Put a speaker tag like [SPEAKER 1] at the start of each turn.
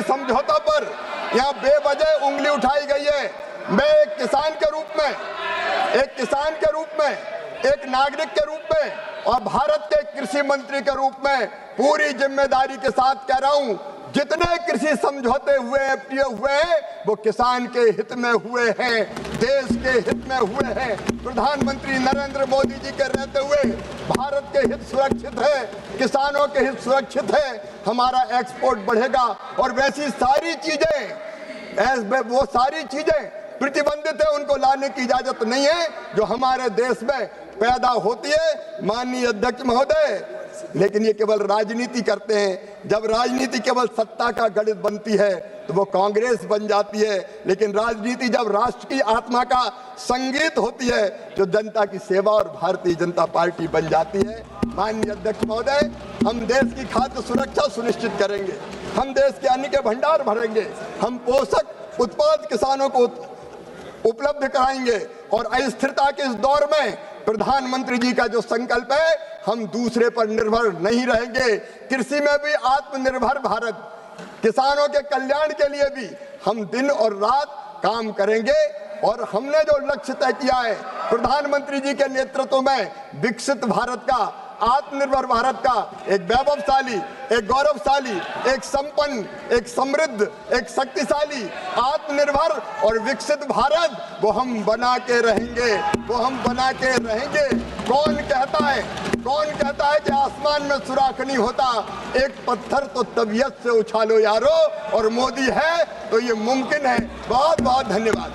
[SPEAKER 1] समझौता पर यहाँ बेवजह उंगली उठाई गई है। मैं एक किसान के रूप में, एक नागरिक के रूप में और भारत के कृषि मंत्री के रूप में पूरी जिम्मेदारी के साथ कह रहा हूं, जितने कृषि समझौते हुए हैं वो किसान के हित में हुए हैं, देश के हित में हुए हैं। प्रधानमंत्री नरेंद्र मोदी जी के रहते हुए भारत के हित सुरक्षित है, किसानों के हित सुरक्षित है, हमारा एक्सपोर्ट बढ़ेगा। और वैसी सारी चीजें प्रतिबंधित है, उनको लाने की इजाजत नहीं है जो हमारे देश में पैदा होती है। माननीय अध्यक्ष महोदय, लेकिन ये केवल राजनीति करते हैं। जब राजनीति केवल सत्ता का गणित बनती है तो वो कांग्रेस बन जाती है, लेकिन राजनीति जब राष्ट्र की आत्मा का संगीत होती है जो जनता की सेवा और भारतीय जनता पार्टी बन जाती है। माननीय अध्यक्ष महोदय, हम देश की खाद्य सुरक्षा सुनिश्चित करेंगे, हम देश के अन्न के भंडार भरेंगे, हम पोषक उत्पाद किसानों को उपलब्ध कराएंगे और अस्थिरता के इस दौर में प्रधानमंत्री जी का जो संकल्प है, हम दूसरे पर निर्भर नहीं रहेंगे। कृषि में भी आत्मनिर्भर भारत, किसानों के कल्याण के लिए भी हम दिन और रात काम करेंगे। और हमने जो लक्ष्य तय किया है प्रधानमंत्री जी के नेतृत्व में, विकसित भारत का, आत्मनिर्भर भारत का, एक वैभवशाली, एक गौरवशाली, एक संपन्न, एक समृद्ध, एक शक्तिशाली, आत्मनिर्भर और विकसित भारत वो हम बना के रहेंगे, कौन कहता है कि आसमान में सुराख नहीं होता? एक पत्थर तो तबीयत से उछालो यारो, और मोदी है तो ये मुमकिन है। बहुत बहुत धन्यवाद।